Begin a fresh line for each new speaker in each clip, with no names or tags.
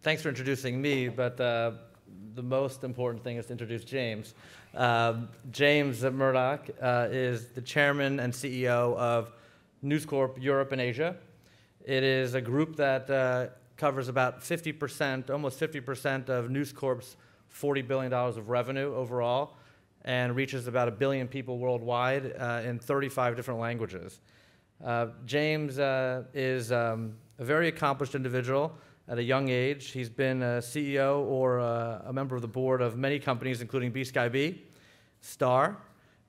thanks for introducing me, but the most important thing is to introduce James. James Murdoch is the chairman and CEO of News Corp Europe and Asia. It is a group that covers about 50%, almost 50% of News Corp's $40 billion of revenue overall, and reaches about 1 billion people worldwide in 35 different languages. James is a very accomplished individual at a young age. He's been a CEO or a member of the board of many companies, including B-Sky-B, Star,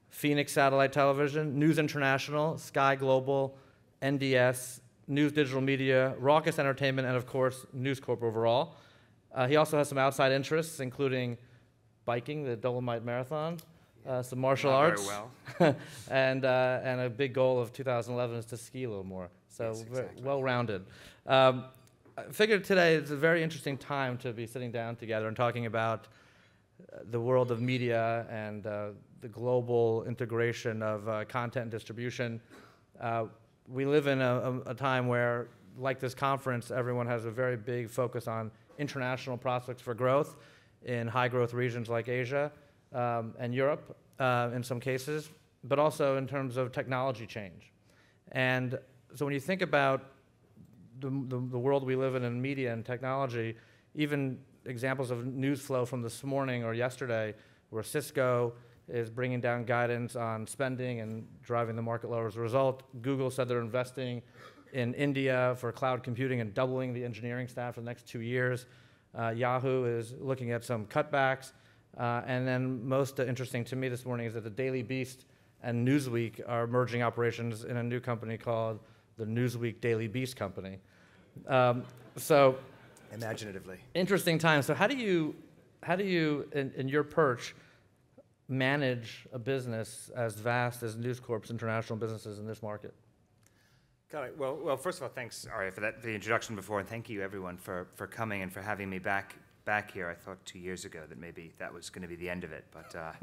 Phoenix Satellite Television, News International, Sky Global, NDS, News Digital Media, Raucous Entertainment, and of course, News Corp overall. He also has some outside interests, including biking, the Dolomite Marathon, some martial arts,
very well.
and a big goal of 2011 is to ski a little more. So
yes, exactly.
Well-rounded. I figured today is a very interesting time to be sitting down together and talking about the world of media and the global integration of content and distribution. We live in a time where, like this conference, everyone has a very big focus on international prospects for growth in high-growth regions like Asia and Europe in some cases, but also in terms of technology change. And so when you think about the world we live in media and technology, even examples of news flow from this morning or yesterday where Cisco is bringing down guidance on spending and driving the market lower as a result. Google said they're investing in India for cloud computing and doubling the engineering staff for the next 2 years. Yahoo is looking at some cutbacks. And then most interesting to me this morning is that the Daily Beast and Newsweek are merging operations in a new company called the Newsweek Daily Beast Company. So
Imaginatively.
interesting time. So how do you in your perch, manage a business as vast as News Corp's international businesses in this market?
Got it. Well, first of all, thanks, Aryeh, for the introduction before, and thank you, everyone, for coming and for having me back here. I thought 2 years ago that maybe that was going to be the end of it, but I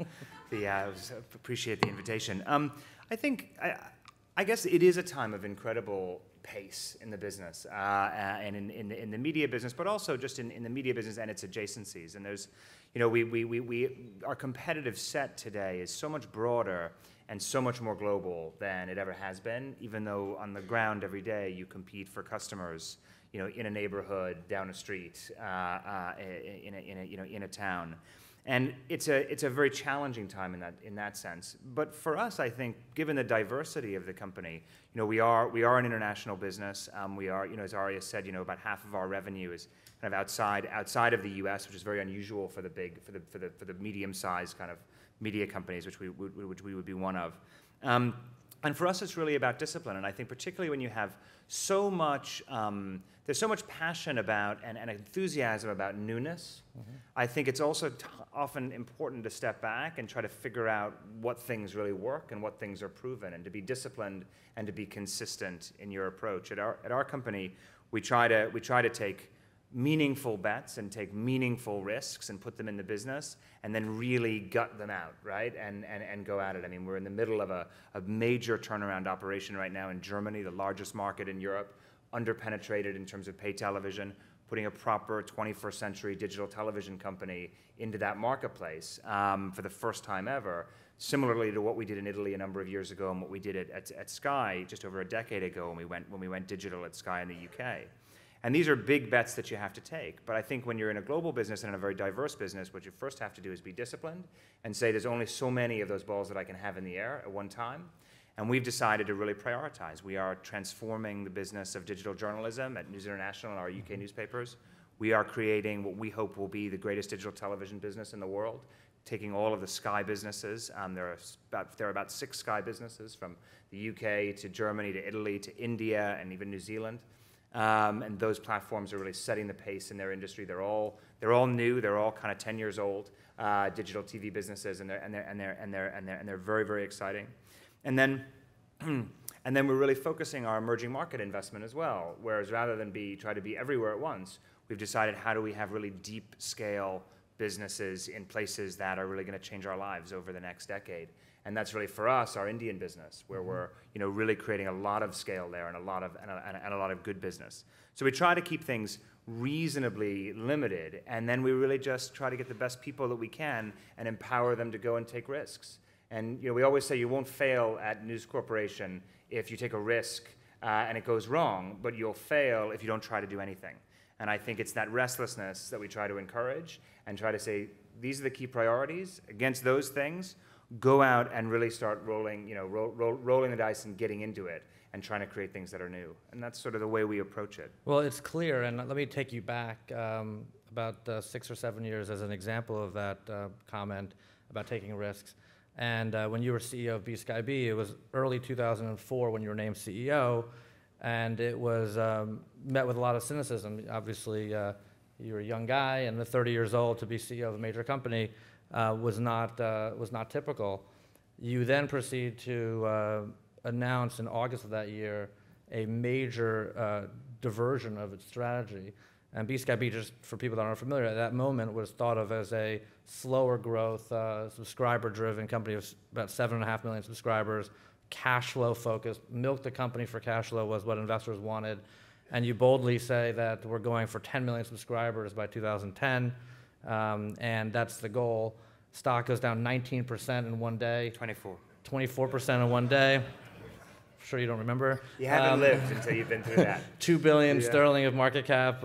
appreciate the invitation. I guess it is a time of incredible pace in the business and in the media business, but also just in the media business and its adjacencies. And there's, our competitive set today is so much broader and so much more global than it ever has been, even though on the ground every day you compete for customers, in a neighborhood, down a street, in a town. And it's a very challenging time in that sense. But for us, I think, given the diversity of the company, we are an international business. We are, as Aryeh said, about half of our revenue is kind of outside of the U.S., which is very unusual for the medium-sized kind of media companies, which we would be one of. And for us, it's really about discipline. And I think particularly when you have so much, there's so much passion about and enthusiasm about newness, I think it's also often important to step back and try to figure out what things really work and what things are proven, and to be disciplined and to be consistent in your approach. At our company, we try to take meaningful bets and take meaningful risks and put them in the business and then really gut them out, right? And go at it. I mean, we're in the middle of a major turnaround operation right now in Germany, the largest market in Europe, underpenetrated in terms of pay television, putting a proper 21st century digital television company into that marketplace for the first time ever, similarly to what we did in Italy a number of years ago and what we did at Sky just over a decade ago when we went digital at Sky in the UK. And these are big bets that you have to take. But I think when you're in a global business and in a very diverse business, what you first have to do is be disciplined and say there's only so many of those balls that I can have in the air at one time. And we've decided to really prioritize. We are transforming the business of digital journalism at News International and our UK newspapers. We are creating what we hope will be the greatest digital television business in the world, taking all of the Sky businesses. There are about 6 Sky businesses from the UK to Germany to Italy to India and even New Zealand. And those platforms are really setting the pace in their industry. They're all new. They're all kind of 10 years old digital TV businesses, and they're very, very exciting. And then we're really focusing our emerging market investment as well. Whereas rather than try to be everywhere at once, we've decided how do we have really deep scale businesses in places that are really going to change our lives over the next decade. And that's really for us our Indian business, where we're really creating a lot of scale there and a lot of good business. So we try to keep things reasonably limited, and then we really just try to get the best people that we can and empower them to go and take risks. And we always say you won't fail at News Corporation if you take a risk and it goes wrong, but you'll fail if you don't try to do anything. And I think it's that restlessness that we try to encourage and try to say, these are the key priorities. Against those things, go out and really start rolling, rolling the dice and getting into it and trying to create things that are new. And that's sort of the way we approach it.
Well, it's clear, and let me take you back about 6 or 7 years as an example of that comment about taking risks. And when you were CEO of BSkyB, it was early 2004 when you were named CEO, and it was met with a lot of cynicism. Obviously, you were a young guy, and at 30 years old to be CEO of a major company was not typical. You then proceed to announce in August of that year a major diversion of its strategy. And BSkyB, just for people that aren't familiar, at that moment was thought of as a slower growth, subscriber-driven company of about 7.5 million subscribers, cash flow focused, milk the company for cash flow was what investors wanted. And you boldly say that we're going for 10 million subscribers by 2010, and that's the goal. Stock goes down 19% in one day. 24% in one day. I'm sure you don't remember.
You haven't lived until you've been through that.
2 billion sterling of market cap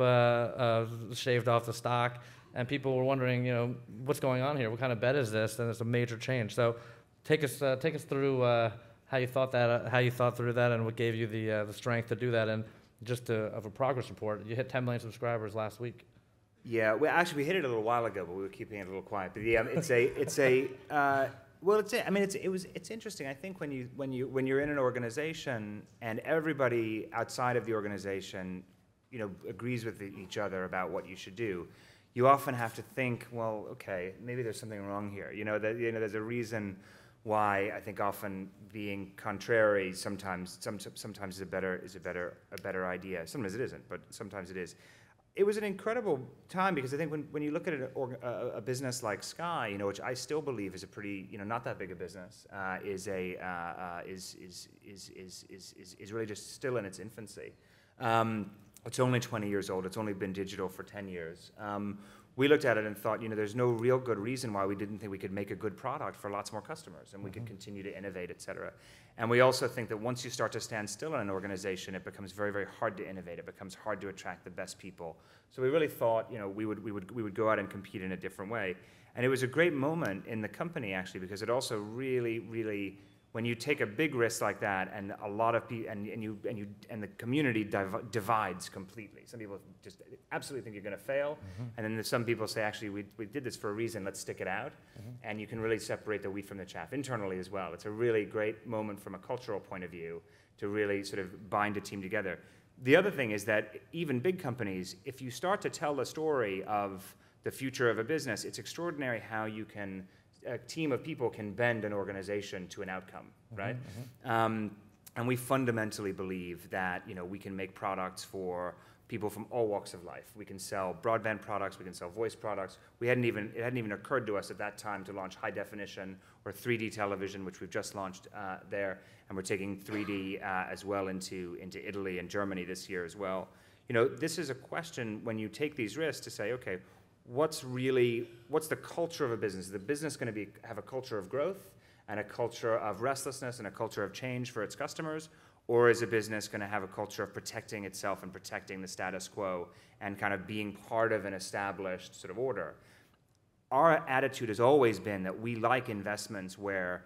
shaved off the stock, and people were wondering, what's going on here? What kind of bet is this? And it's a major change. So, take us through how you thought through that, and what gave you the strength to do that, and just of a progress report. You hit 10 million subscribers last week.
Yeah, well, actually, we hit it a little while ago, but we were keeping it a little quiet. But yeah, it's interesting. I think when you're in an organization and everybody outside of the organization, agrees with each other about what you should do, you often have to think, well, okay, maybe there's something wrong here. There's a reason why I think often being contrary sometimes is a better idea. Sometimes it isn't, but sometimes it is. It was an incredible time because I think when you look at a business like Sky, which I still believe is a pretty, not that big a business, is really just still in its infancy. It's only 20 years old. It's only been digital for 10 years. We looked at it and thought, there's no real good reason why we didn't think we could make a good product for lots more customers and we could continue to innovate, et cetera. And we also think that once you start to stand still in an organization, it becomes very, very hard to innovate. It becomes hard to attract the best people. So we really thought, we would go out and compete in a different way. And it was a great moment in the company, actually, because it also really, really, when you take a big risk like that, and a lot of people, and the community divides completely. Some people just absolutely think you're going to fail, and then there's some people say, actually, we did this for a reason. Let's stick it out, and you can really separate the wheat from the chaff internally as well. It's a really great moment from a cultural point of view to really sort of bind a team together. The other thing is that even big companies, if you start to tell the story of the future of a business, it's extraordinary how a team of people can bend an organization to an outcome, right? And we fundamentally believe that we can make products for people from all walks of life. We can sell broadband products, we can sell voice products. It hadn't even occurred to us at that time to launch high definition or 3D television, which we've just launched there, and we're taking 3D as well into Italy and Germany this year as well. This is a question when you take these risks to say, okay, what's the culture of a business? Is the business going to have a culture of growth and a culture of restlessness and a culture of change for its customers? Or is a business going to have a culture of protecting itself and protecting the status quo and kind of being part of an established sort of order? Our attitude has always been that we like investments where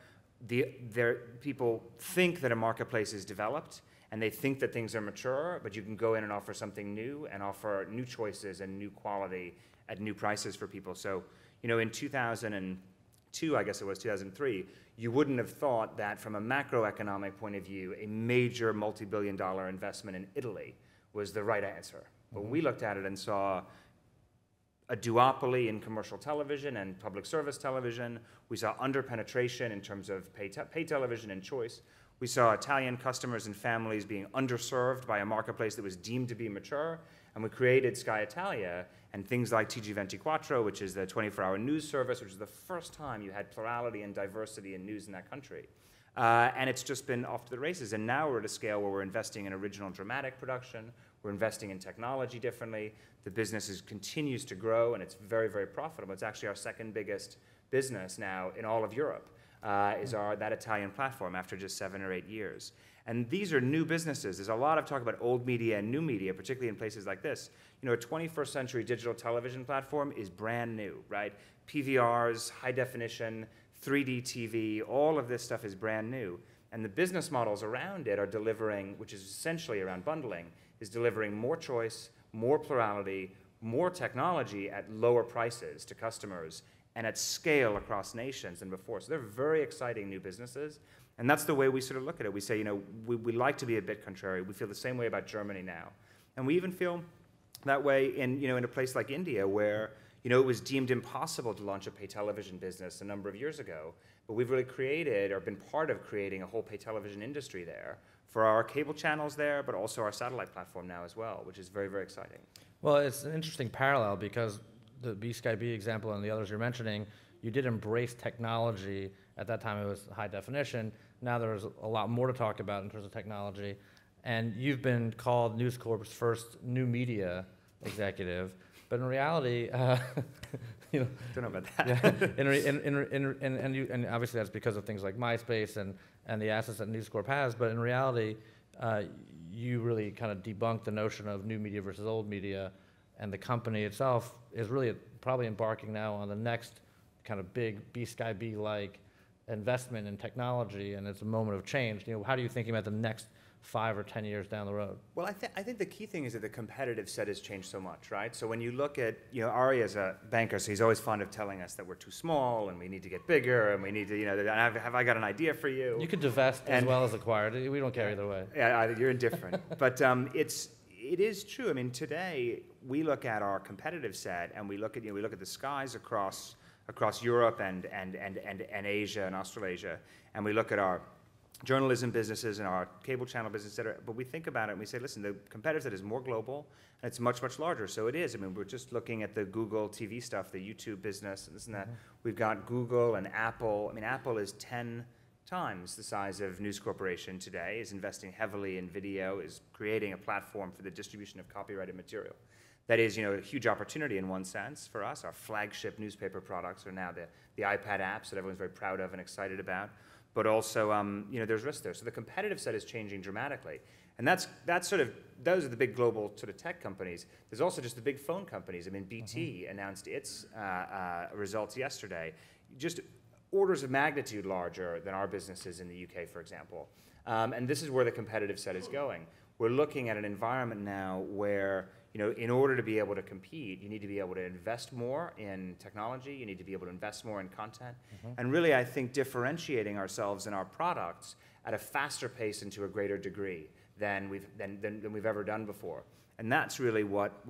people think that a marketplace is developed and they think that things are mature, but you can go in and offer something new and offer new choices and new quality at new prices for people. So, in 2002, I guess it was 2003, you wouldn't have thought that from a macroeconomic point of view, a major multi-billion-dollar investment in Italy was the right answer. But we looked at it and saw a duopoly in commercial television and public service television. We saw under-penetration in terms of pay television and choice. We saw Italian customers and families being underserved by a marketplace that was deemed to be mature. And we created Sky Italia and things like TG24, which is the 24-hour news service, which is the first time you had plurality and diversity in news in that country. And it's just been off to the races. And now we're at a scale where we're investing in original dramatic production. We're investing in technology differently. The business continues to grow, and it's very, very profitable. It's actually our second biggest business now in all of Europe, is that Italian platform after just 7 or 8 years. And these are new businesses. There's a lot of talk about old media and new media, particularly in places like this. You know, a 21st century digital television platform is brand new, right? PVRs, high definition, 3D TV, all of this stuff is brand new. And the business models around it are delivering, which is essentially around bundling, is delivering more choice, more plurality, more technology at lower prices to customers and at scale across nations than before. So they're very exciting new businesses. And that's the way we sort of look at it. We say, you know, we like to be a bit contrary. We feel the same way about Germany now. And we even feel that way in, you know, in a place like India where, you know, it was deemed impossible to launch a pay television business a number of years ago. But we've really created or been part of creating a whole pay television industry there for our cable channels there, but also our satellite platform now as well, which is very, very exciting.
Well, it's an interesting parallel because the B-Sky-B example and the others you're mentioning, you did embrace technology. At that time, it was high definition. Now there's a lot more to talk about in terms of technology. And you've been called News Corp's first new media executive. But in reality, you know,
Don't know about that.
Yeah, and obviously that's because of things like MySpace and the assets that News Corp has. But in reality, you really kind of debunked the notion of new media versus old media, and the company itself is really probably embarking now on the next kind of big B-Sky-B-like investment in technology, and it's a moment of change. You know, how are you thinking about the next 5 or 10 years down the road?
Well, I think the key thing is that the competitive set has changed so much, right? So when you look at, you know, Aryeh is a banker, so he's always fond of telling us that we're too small and we need to get bigger and we need to, you know, have I got an idea for you?
You could divest as well as acquire. We don't care either way.
Yeah, you're indifferent. But it is true. I mean, today we look at our competitive set and we look at, you know, we look at the skies across Europe and Asia and Australasia, and we look at our journalism businesses and our cable channel business, et cetera, but we think about it and we say, listen, the competitive set is more global and it's much, much larger. So it is. I mean, we're just looking at the Google TV stuff, the YouTube business, and this and that. We've got Google and Apple. I mean, Apple is 10 times the size of News Corporation today, is investing heavily in video, is creating a platform for the distribution of copyrighted material. That is, you know, a huge opportunity in one sense for us. Our flagship newspaper products are now the iPad apps that everyone's very proud of and excited about. But also, you know, there's risk there. So the competitive set is changing dramatically. And that's sort of, those are the big global sort of tech companies. There's also just the big phone companies. I mean, BT announced its results yesterday, just orders of magnitude larger than our businesses in the UK, for example. And this is where the competitive set is going. We're looking at an environment now where, you know, in order to be able to compete, you need to be able to invest more in technology, you need to be able to invest more in content, and really, I think, differentiating ourselves in our products at a faster pace and to a greater degree than we've ever done before. And that's really what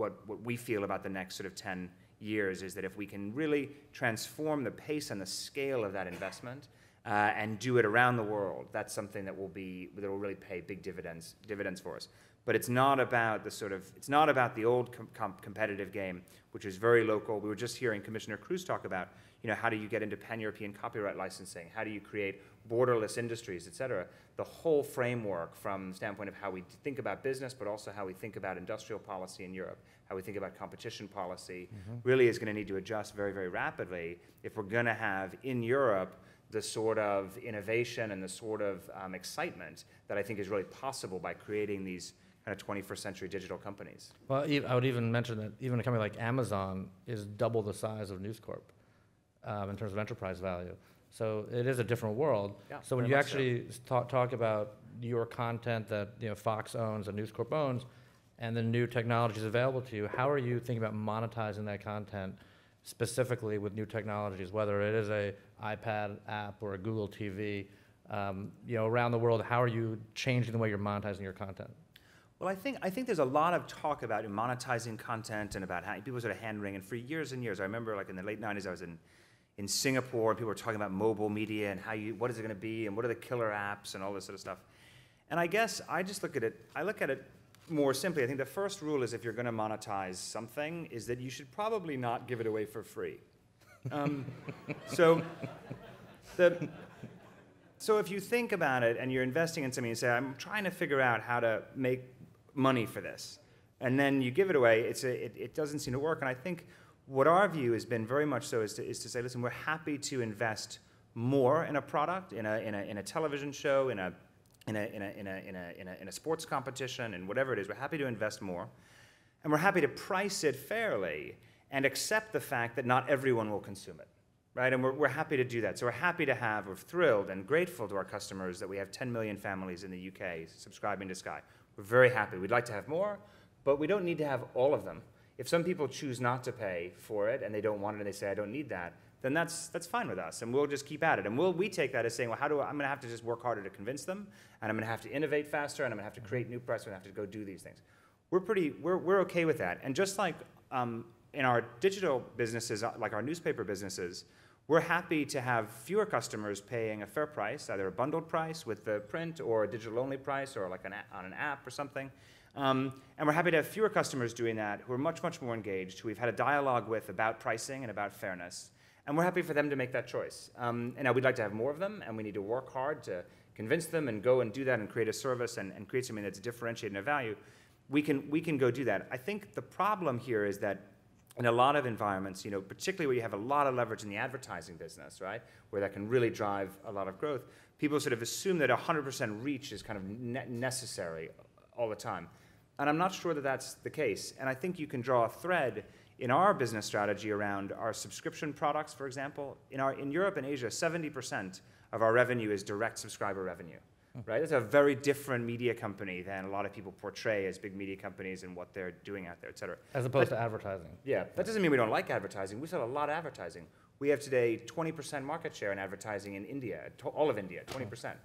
we feel about the next sort of 10 years, is that if we can really transform the pace and the scale of that investment and do it around the world, that's something that will really pay big dividends for us. But it's not about the old competitive game, which is very local. We were just hearing Commissioner Cruz talk about, you know, how do you get into pan-European copyright licensing? How do you create borderless industries, et cetera? The whole framework from the standpoint of how we think about business, but also how we think about industrial policy in Europe, how we think about competition policy, really is going to need to adjust very, very rapidly if we're going to have in Europe the sort of innovation and the sort of excitement that I think is really possible by creating these kind of 21st century digital companies.
Well, I would even mention that even a company like Amazon is double the size of News Corp in terms of enterprise value. So it is a different world. Yeah, so when you actually talk about your content that, you know, Fox owns and News Corp owns, and the new technologies available to you, how are you thinking about monetizing that content specifically with new technologies, whether it is a iPad app or a Google TV, you know, around the world? How are you changing the way you're monetizing your content?
Well, I think there's a lot of talk about monetizing content and about how people sort of hand-wring. And for years and years, I remember like in the late 90s, I was in Singapore, and people were talking about mobile media and what is it going to be and what are the killer apps and all this sort of stuff. And I guess I look at it more simply. I think the first rule is if you're going to monetize something is that you should probably not give it away for free. So if you think about it and you're investing in something, you say, I'm trying to figure out how to make money for this. and then you give it away, it doesn't seem to work. And I think what our view has been very much so is to say, listen, we're happy to invest more in a product, in a television show, in a sports competition, and whatever it is. We're happy to invest more, and we're happy to price it fairly and accept the fact that not everyone will consume it, right? And we're happy to do that. So we're thrilled and grateful to our customers that we have 10 million families in the UK subscribing to Sky. We're very happy. We'd like to have more, but we don't need to have all of them. If some people choose not to pay for it and they don't want it and they say, I don't need that, then that's fine with us, and we'll just keep at it. And we take that as saying, well, I'm going to have to just work harder to convince them, and I'm going to have to innovate faster, and I'm going to have to create new products, and I'm going to have to go do these things. We're okay with that. And just like in our digital businesses, like our newspaper businesses, we're happy to have fewer customers paying a fair price, either a bundled price with the print or a digital-only price or like on an app or something. And we're happy to have fewer customers doing that who are much, much more engaged, who we've had a dialogue with about pricing and about fairness. And we're happy for them to make that choice. And now we'd like to have more of them, and we need to work hard to convince them and go and do that and create a service and create something that's differentiated in value. We can go do that. I think the problem here is that in a lot of environments, particularly where you have a lot of leverage in the advertising business, right, where that can really drive a lot of growth, people sort of assume that 100% reach is kind of necessary all the time. And I'm not sure that that's the case. And I think you can draw a thread in our business strategy around our subscription products, for example. In Europe and Asia, 70% of our revenue is direct subscriber revenue, right? It's a very different media company than a lot of people portray as big media companies and what they're doing out there, et cetera.
As opposed to advertising.
Yeah, that doesn't mean we don't like advertising. We sell a lot of advertising. We have today 20% market share in advertising in India, all of India, 20%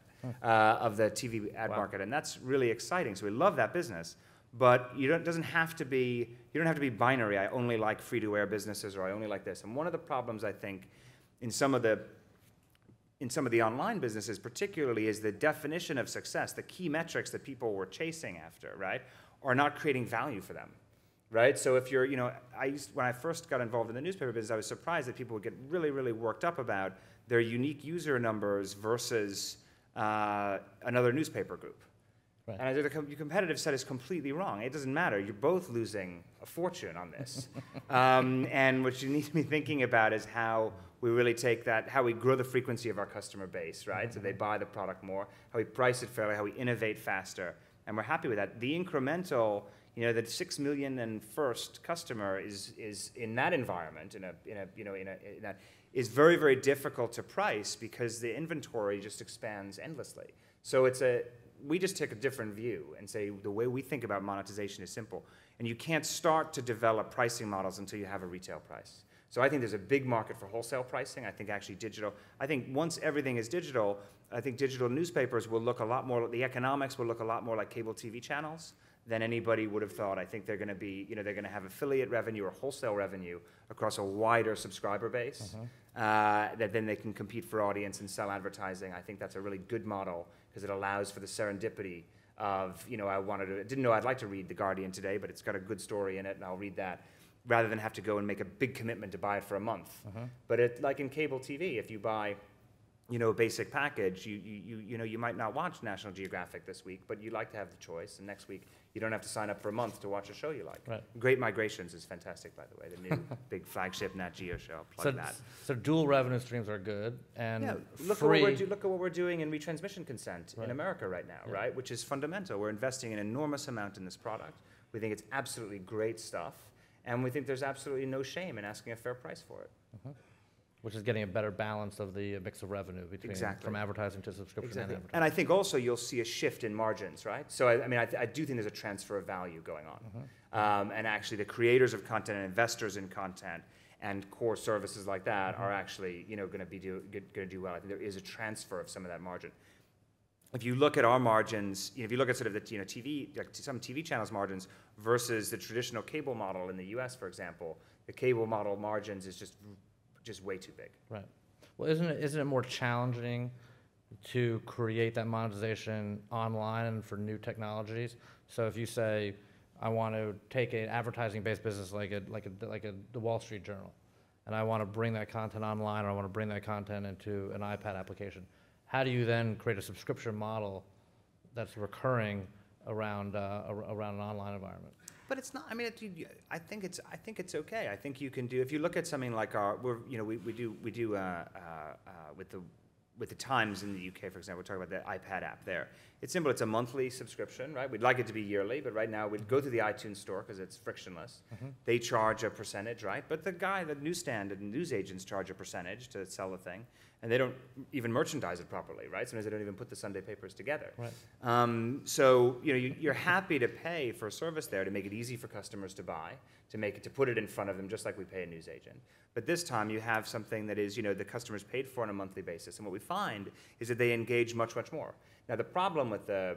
of the TV ad market, and that's really exciting. So we love that business. But you don't have to be binary. I only like free-to-air businesses, or I only like this. And one of the problems, I think, in some of the online businesses particularly, is the definition of success, the key metrics that people were chasing after, right, are not creating value for them, right? So if you're, when I first got involved in the newspaper business, I was surprised that people would get really, really worked up about their unique user numbers versus another newspaper group. Right. And the competitive set is completely wrong. It doesn't matter. You're both losing a fortune on this. And what you need to be thinking about is how we really take that, how we grow the frequency of our customer base, right? So they buy the product more, how we price it fairly, how we innovate faster. And we're happy with that. The incremental, the 6 million and first customer is in that environment, is very, very difficult to price because the inventory just expands endlessly. So we just take a different view and say the way we think about monetization is simple. And you can't start to develop pricing models until you have a retail price. So I think there's a big market for wholesale pricing. I think actually once everything is digital, I think digital newspapers will look a lot more, the economics will look a lot more like cable TV channels than anybody would have thought. I think they're going to be, they're going to have affiliate revenue or wholesale revenue across a wider subscriber base that then they can compete for audience and sell advertising. I think that's a really good model because it allows for the serendipity of, didn't know I'd like to read The Guardian today, but it's got a good story in it and I'll read that, rather than have to go and make a big commitment to buy it for a month. But like in cable TV, if you buy a basic package, you might not watch National Geographic this week, but you like to have the choice, and next week you don't have to sign up for a month to watch a show you like. Right. Great Migrations is fantastic, by the way, the new big flagship Nat Geo show. I'll plug that.
So dual revenue streams are good, and
look at what we're doing in retransmission consent in America right now, right? Which is fundamental. We're investing an enormous amount in this product. We think it's absolutely great stuff, and we think there's absolutely no shame in asking a fair price for it.
Which is getting a better balance of the mix of revenue between from advertising to subscription and advertising.
And I think also you'll see a shift in margins, right? So I do think there's a transfer of value going on. And actually the creators of content and investors in content and core services like that are actually going to do well. I think there is a transfer of some of that margin. If you look at our margins, if you look at sort of the TV, like some TV channels margins versus the traditional cable model in the US, for example, the cable model margins is just way too big.
Right. Well, isn't it more challenging to create that monetization online and for new technologies? So if you say, I want to take an advertising-based business like the Wall Street Journal, and I want to bring that content online, or I want to bring that content into an iPad application, how do you then create a subscription model that's recurring around an online environment?
but it's not. I mean, I think it's okay. I think you can do. If you look at something like we do with the Times in the UK, for example, we're talking about the iPad app there. It's simple. It's a monthly subscription, right? We'd like it to be yearly, but right now we'd go to the iTunes store because it's frictionless. They charge a percentage, right? But the newsstand and news agents charge a percentage to sell the thing, and they don't even merchandise it properly, right? Sometimes they don't even put the Sunday papers together. Right. So you're happy to pay for a service there to make it easy for customers to buy, to put it in front of them, just like we pay a news agent. But this time you have something that is, the customers paid for on a monthly basis, and what we find is that they engage much, much more. Now the problem with the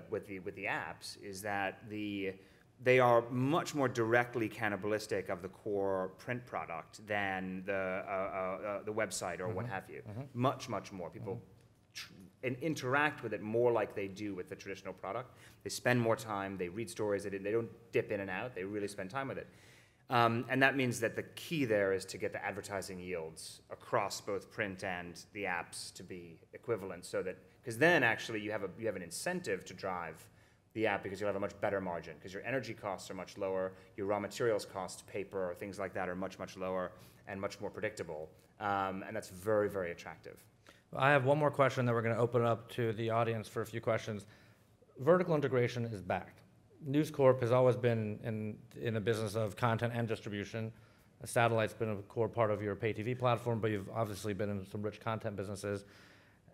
apps is that they are much more directly cannibalistic of the core print product than the website or what have you. Much, much more. People interact with it more like they do with the traditional product. They spend more time. They read stories. They don't dip in and out. They really spend time with it. And that means that the key there is to get the advertising yields across both print and the apps to be equivalent, so that, because then actually you have an incentive to drive the app, because you'll have a much better margin, because your energy costs are much lower, your raw materials costs, paper or things like that, are much, much lower and much more predictable. And that's very, very attractive.
I have one more question, then we're going to open it up to the audience for a few questions. Vertical integration is back. News Corp has always been in the business of content and distribution. Satellite's been a core part of your pay TV platform, but you've obviously been in some rich content businesses.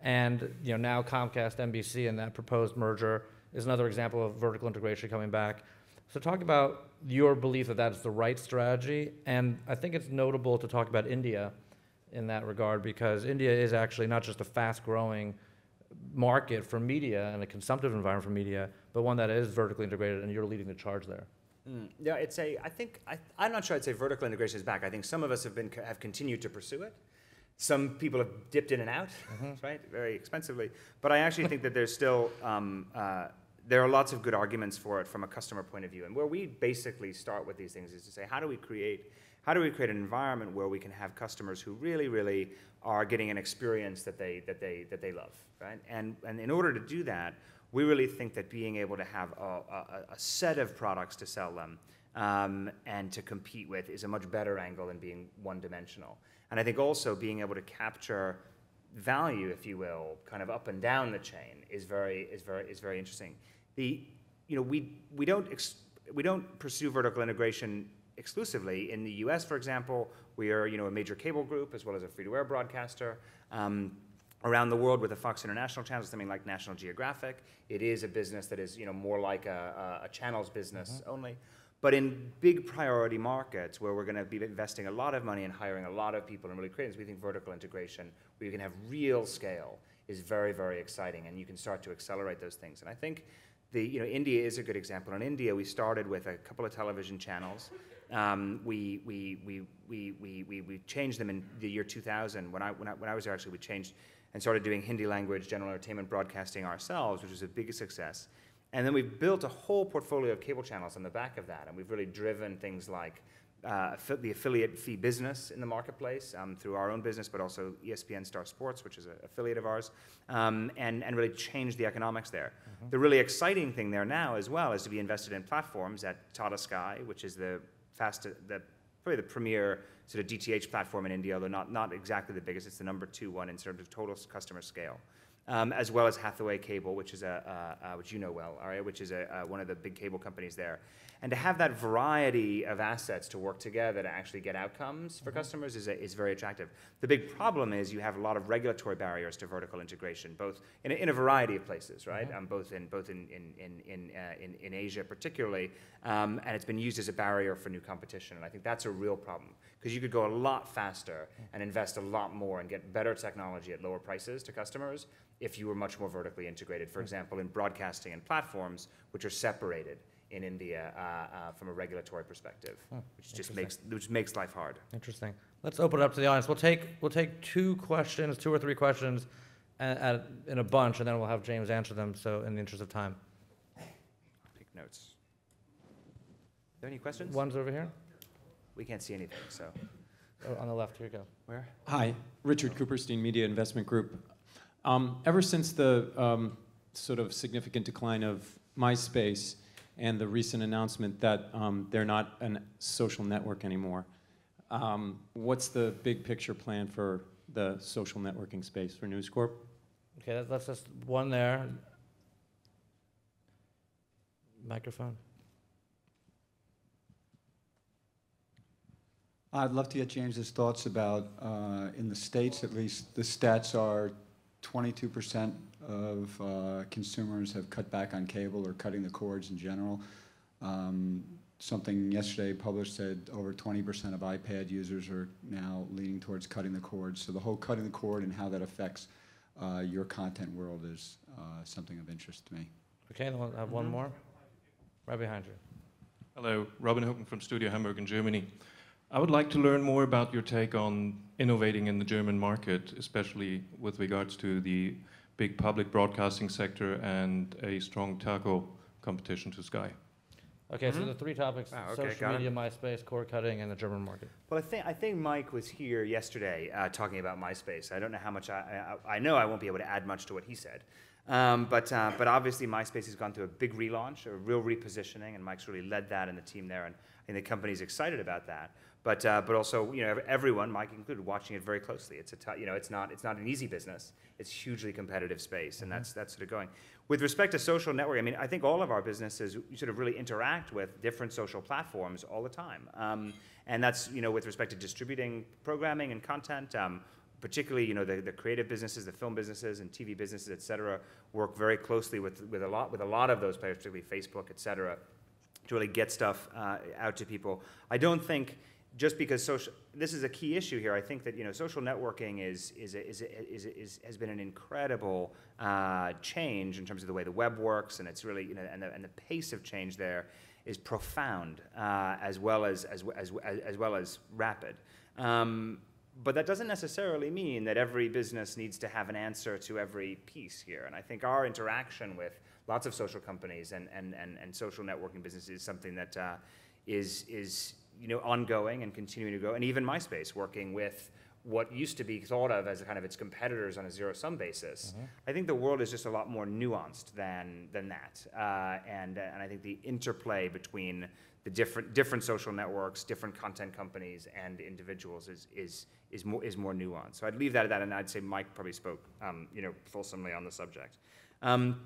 And now Comcast, NBC, and that proposed merger is another example of vertical integration coming back. So talk about your belief that that's the right strategy. And I think it's notable to talk about India in that regard, because India is actually not just a fast-growing market for media and a consumptive environment for media, but one that is vertically integrated, and you're leading the charge there.
Yeah, I'm not sure I'd say vertical integration is back. I think some of us have continued to pursue it. Some people have dipped in and out, right, very expensively. But I actually think that there's still, there are lots of good arguments for it from a customer point of view. And where we basically start with these things is to say, how do we create an environment where we can have customers who really, really are getting an experience that they love, right? And in order to do that, we really think that being able to have a set of products to sell them and to compete with is a much better angle than being one-dimensional. And I think also being able to capture value, if you will, kind of up and down the chain is very interesting. We don't pursue vertical integration exclusively. In the U.S., for example, we are a major cable group as well as a free-to-air broadcaster. Around the world with the Fox International channels, something like National Geographic, it is a business that is more like a channels business only. But in big priority markets where we're going to be investing a lot of money and hiring a lot of people and really creating this, we think vertical integration, where you can have real scale, is very, very exciting, and you can start to accelerate those things. And I think India is a good example. In India, we started with a couple of television channels. We changed them in the year 2000. When I was there, actually, we changed and started doing Hindi language general entertainment broadcasting ourselves, which was a big success. And then we've built a whole portfolio of cable channels on the back of that, and we've really driven things like the affiliate fee business in the marketplace through our own business, but also ESPN Star Sports, which is an affiliate of ours, and really changed the economics there. The really exciting thing there now as well is to be invested in platforms at Tata Sky, which is probably the premier sort of DTH platform in India, although not exactly the biggest. It's the number 2 one in terms of total customer scale. As well as Hathaway Cable, which is which you know well, Aryeh, which is one of the big cable companies there. And to have that variety of assets to work together to actually get outcomes for customers is very attractive. The big problem is you have a lot of regulatory barriers to vertical integration, both in a variety of places, right? Both in Asia particularly, and it's been used as a barrier for new competition. And I think that's a real problem, because you could go a lot faster and invest a lot more and get better technology at lower prices to customers if you were much more vertically integrated, for example, in broadcasting and platforms, which are separated in India from a regulatory perspective, which makes life hard.
Interesting. Let's open it up to the audience. We'll take 2 or 3 questions in a bunch, and then we'll have James answer them. So in the interest of time,
I'll take notes. Are there any questions?
One's over here.
We can't see anything, so.
Oh, on the left, here you go.
Where?
Hi, Richard Cooperstein, Media Investment Group. Ever since the sort of significant decline of MySpace, and the recent announcement that they're not a social network anymore. What's the big picture plan for the social networking space for News Corp?
Okay, that's just one there. Microphone.
I'd love to get James's thoughts about, in the States at least, the stats are 22% of consumers have cut back on cable or cutting the cords in general. Something yesterday published said over 20% of iPad users are now leaning towards cutting the cord. So the whole cutting the cord and how that affects your content world is something of interest to me.
Okay, and we'll have one more. Right behind you.
Hello, Robin Hoeken from Studio Hamburg in Germany. I would like to learn more about your take on innovating in the German market, especially with regards to the big public broadcasting sector and a strong telco competition to Sky.
Okay, so the three topics:
okay,
social media, MySpace, cord cutting, and the German market.
Well, I think Mike was here yesterday talking about MySpace. I don't know how much I know I won't be able to add much to what he said. But obviously MySpace has gone through a big relaunch, a real repositioning, and Mike's really led that in the team there, and I think the company's excited about that. But also, everyone, Mike included, watching it very closely. It's it's not an easy business. It's a hugely competitive space, and that's sort of going. With respect to social network, I mean, I think all of our businesses sort of really interact with different social platforms all the time, and that's with respect to distributing programming and content. Particularly, the creative businesses, the film businesses, and TV businesses, et cetera, work very closely with a lot of those players, particularly Facebook, et cetera, to really get stuff out to people. I don't think just because this is a key issue here. I think that social networking has been an incredible change in terms of the way the web works, and it's really and the pace of change there is profound as well as rapid. But that doesn't necessarily mean that every business needs to have an answer to every piece here. And I think our interaction with lots of social companies and social networking businesses is something that is ongoing and continuing to grow. And even MySpace, working with what used to be thought of as kind of its competitors on a zero-sum basis. I think the world is just a lot more nuanced than that. And I think the interplay between the different social networks, different content companies, and individuals is more nuanced. So I'd leave that at that, and I'd say Mike probably spoke fulsomely on the subject. On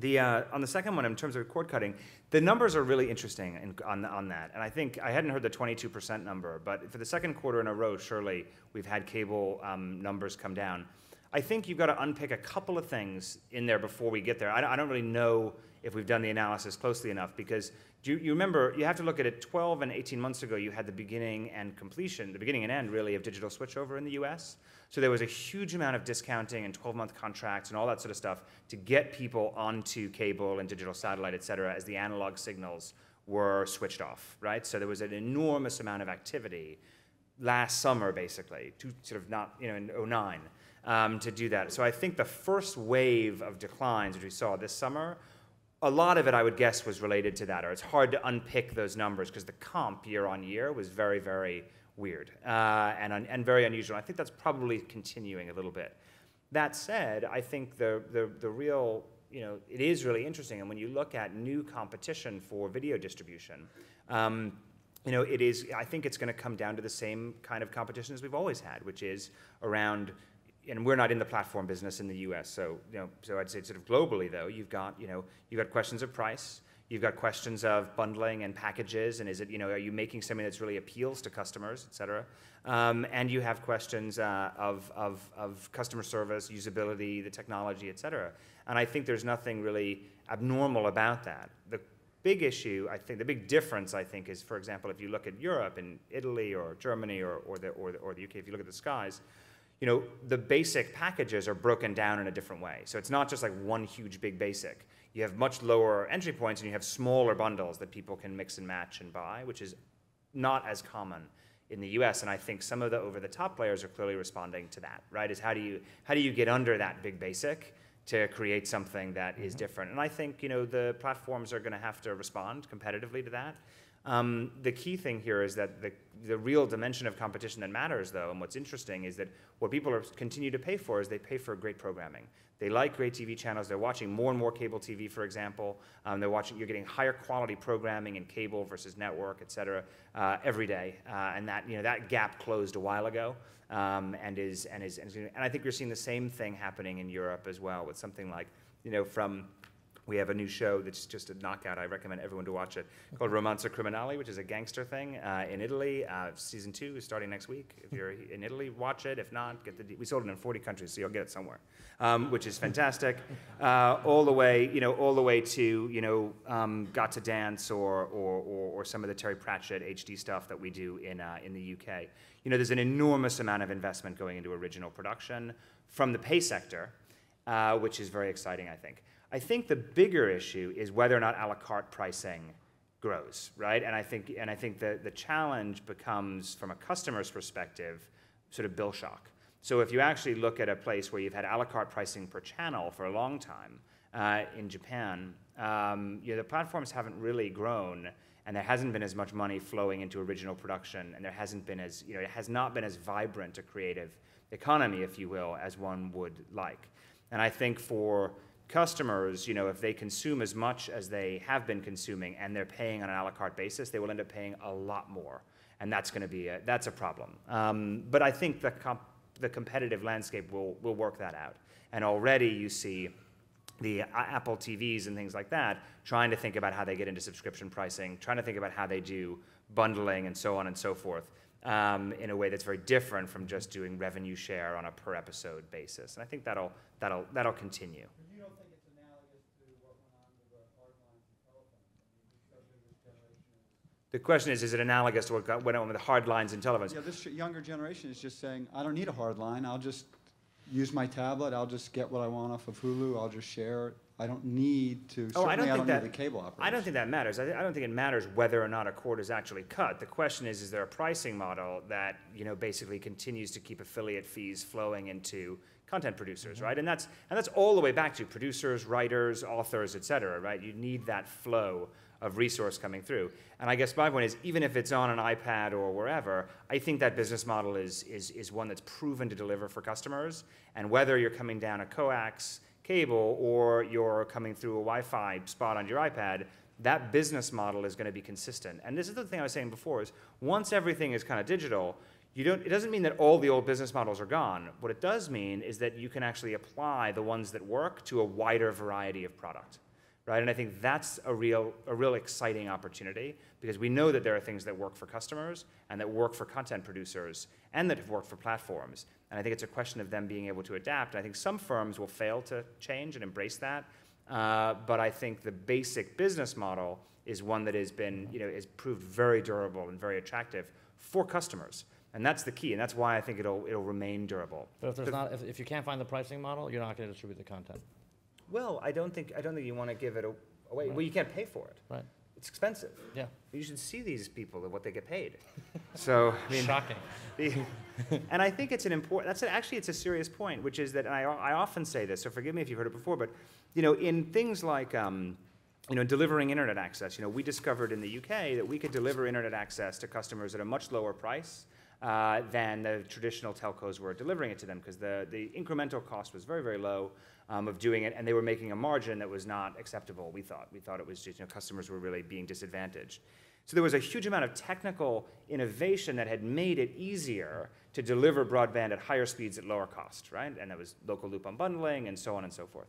the second one, in terms of cord cutting, the numbers are really interesting on that. And I think I hadn't heard the 22% number, but for the second quarter in a row, surely we've had cable numbers come down. I think you've got to unpick a couple of things in there before we get there. I don't really know if we've done the analysis closely enough, because you remember, you have to look at it 12 and 18 months ago, you had the beginning and completion, the beginning and end, really, of digital switchover in the US. So there was a huge amount of discounting and 12-month contracts and all that sort of stuff to get people onto cable and digital satellite, et cetera, as the analog signals were switched off, right? So there was an enormous amount of activity last summer, basically, to sort of not, in 2009, to do that. So I think the first wave of declines, which we saw this summer, a lot of it, I would guess, was related to that, or it's hard to unpick those numbers because the comp year on year was very, very weird and very unusual. I think that's probably continuing a little bit. That said, I think the real, it is really interesting, and when you look at new competition for video distribution, it is, I think it's going to come down to the same kind of competition as we've always had, which is around, and we're not in the platform business in the U.S., so so I'd say sort of globally though, you've got questions of price, you've got questions of bundling and packages, and is it are you making something that's really appeals to customers, et cetera, and you have questions of customer service, usability, the technology, et cetera, and I think there's nothing really abnormal about that. The big issue, I think, the big difference, I think, is, for example, if you look at Europe and Italy or Germany or the UK, if you look at the skies. The basic packages are broken down in a different way. So it's not just like one huge big basic. You have much lower entry points, and you have smaller bundles that people can mix and match and buy, which is not as common in the US. And I think some of the over-the-top players are clearly responding to that, right? Is how do you get under that big basic to create something that is different? And I think, the platforms are going to have to respond competitively to that. The key thing here is that the real dimension of competition that matters, though, and what's interesting is that what people continue to pay for is they pay for great programming. They like great TV channels. They're watching more and more cable TV, for example. You're getting higher quality programming in cable versus network, et cetera, every day. And that gap closed a while ago, and I think you're seeing the same thing happening in Europe as well with something like, we have a new show that's just a knockout. I recommend everyone to watch it, called Romanzo Criminale, which is a gangster thing in Italy. Season 2 is starting next week. If you're in Italy, watch it. If not, we sold it in 40 countries, so you'll get it somewhere, which is fantastic. All the way to Got to Dance or some of the Terry Pratchett HD stuff that we do in the UK. There's an enormous amount of investment going into original production from the pay sector, which is very exciting, I think. I think the bigger issue is whether or not a la carte pricing grows, right? And I think the challenge becomes, from a customer's perspective, sort of bill shock. So if you actually look at a place where you've had a la carte pricing per channel for a long time, in Japan, the platforms haven't really grown, and there hasn't been as much money flowing into original production, and there hasn't been as, it has not been as vibrant a creative economy, if you will, as one would like. And I think for customers, if they consume as much as they have been consuming and they're paying on an a la carte basis, they will end up paying a lot more, and that's going to be that's a problem. But I think the competitive landscape will work that out, and already you see the Apple TVs and things like that trying to think about how they get into subscription pricing, trying to think about how they do bundling and so on and so forth, in a way that's very different from just doing revenue share on a per episode basis. And I think that'll continue.
You don't think it's analogous to what went on with the hard lines and telephones? Because this generation
The question is it analogous to what went on with the hard lines and telephones?
Yeah, this younger generation is just saying, I don't need a hard line. I'll just use my tablet. I'll just get what I want off of Hulu. I'll just share it. I don't need to.
Oh, I don't
need the cable operator.
I don't think that matters. I don't think it matters whether or not a cord is actually cut. The question is there a pricing model that basically continues to keep affiliate fees flowing into content producers, right? And that's all the way back to producers, writers, authors, et cetera, right? You need that flow of resource coming through. And I guess my point is, even if it's on an iPad or wherever, I think that business model is one that's proven to deliver for customers. And whether you're coming down a coax cable or you're coming through a Wi-Fi spot on your iPad, that business model is going to be consistent. And this is the thing I was saying before, is once everything is kind of digital, it doesn't mean that all the old business models are gone. What it does mean is that you can actually apply the ones that work to a wider variety of product, right? And I think that's a real exciting opportunity, because we know that there are things that work for customers and that work for content producers and that have worked for platforms. And I think it's a question of them being able to adapt. I think some firms will fail to change and embrace that, but I think the basic business model is one that has been, is proved very durable and very attractive for customers. And that's the key, and that's why I think it'll remain durable.
But if you can't find the pricing model, you're not going to distribute the content.
Well, I don't think you want to give it away. Right. Well, you can't pay for it.
Right.
It's expensive.
Yeah.
You should see these people and what they get paid. So I mean,
shocking.
And I think it's an important. It's a serious point, which is that, and I often say this. So forgive me if you've heard it before, but in things like delivering internet access. We discovered in the UK that we could deliver internet access to customers at a much lower price than the traditional telcos were delivering it to them, because the incremental cost was very, very low of doing it, and they were making a margin that was not acceptable, we thought. We thought it was just, customers were really being disadvantaged. So there was a huge amount of technical innovation that had made it easier to deliver broadband at higher speeds at lower cost, right? And that was local loop unbundling and so on and so forth.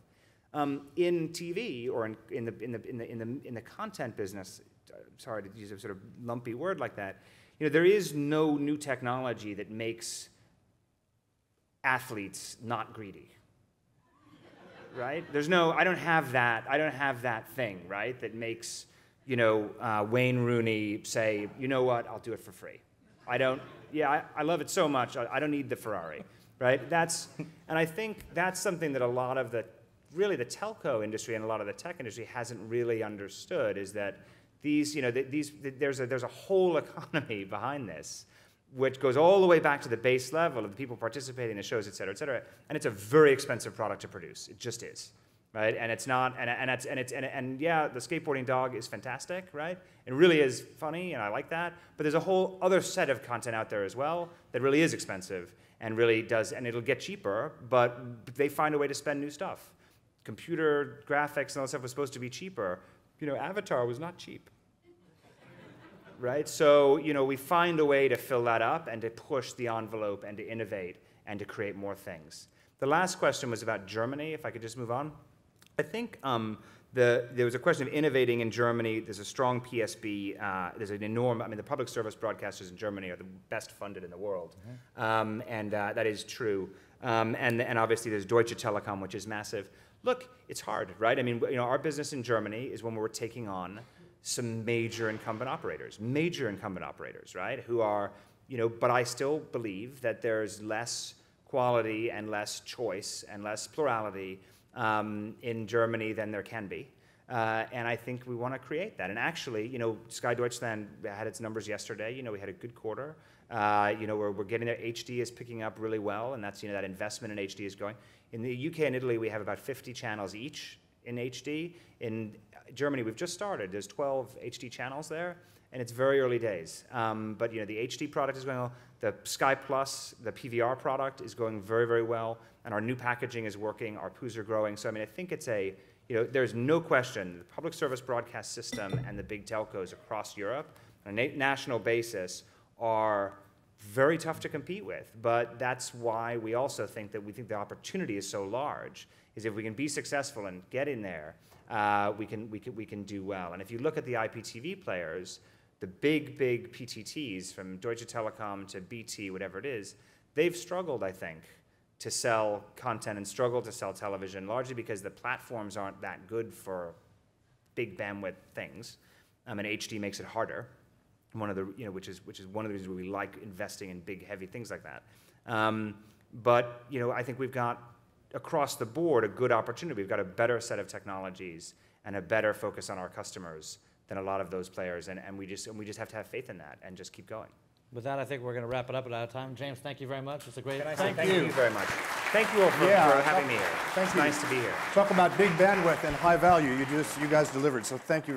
In TV or in the content business, sorry to use a sort of lumpy word like that, there is no new technology that makes athletes not greedy, right? I don't have that thing, right, that makes, Wayne Rooney say, you know what, I'll do it for free. I love it so much, I don't need the Ferrari, right? And I think that's something that a lot of the telco industry and a lot of the tech industry hasn't really understood, is that there's a whole economy behind this, which goes all the way back to the base level of the people participating in the shows, et cetera, and it's a very expensive product to produce. It just is. right? And it's not, and yeah, the skateboarding dog is fantastic, right? It really is funny, and I like that. But there's a whole other set of content out there as well that really is expensive and really does, and it'll get cheaper, but they find a way to spend new stuff. Computer graphics and all that stuff was supposed to be cheaper. You know, Avatar was not cheap, right? So, you know, we find a way to fill that up and to push the envelope and to innovate and to create more things. The last question was about Germany, if I could just move on. I think there was a question of innovating in Germany. There's a strong PSB. There's an enormous, I mean, the public service broadcasters in Germany are the best funded in the world. And that is true. And obviously there's Deutsche Telekom, which is massive. Look, it's hard, right? I mean, you know, our business in Germany is when we're taking on some major incumbent operators, right? Who are, you know, but I still believe that there's less quality and less choice and less plurality in Germany than there can be. And I think we want to create that. And actually, you know, Sky Deutschland had its numbers yesterday. You know, we had a good quarter. You know, we're getting there. HD is picking up really well, and that's, you know, that investment in HD is going. In the UK and Italy, we have about 50 channels each in HD. In Germany, we've just started. There's 12 HD channels there, and it's very early days. But, you know, the HD product is going well. The Sky Plus, the PVR product is going very, very well, and our new packaging is working. Our ARPUs are growing. So, I mean, I think it's a, you know, there's no question the public service broadcast system and the big telcos across Europe on a national basis are very tough to compete with, but that's why we also think that we think the opportunity is so large, is if we can be successful and get in there, we can do well. And if you look at the IPTV players, the big PTTs from Deutsche Telekom to BT, whatever it is, they've struggled, I think, to sell content and struggled to sell television, largely because the platforms aren't that good for big bandwidth things, and HD makes it harder. One of the, you know, which is one of the reasons we like investing in big, heavy things like that. But, you know, I think we've got across the board a good opportunity. We've got a better set of technologies and a better focus on our customers than a lot of those players, and we just have to have faith in that and just keep going.
With that, I think we're going to wrap it up at out of time. James, thank you very much. It's a great.
Can I say thank you very much. Thank you all for having me here.
Thank
It's
you.
nice to be here.
Talk about big bandwidth and high value. You guys delivered. So thank you.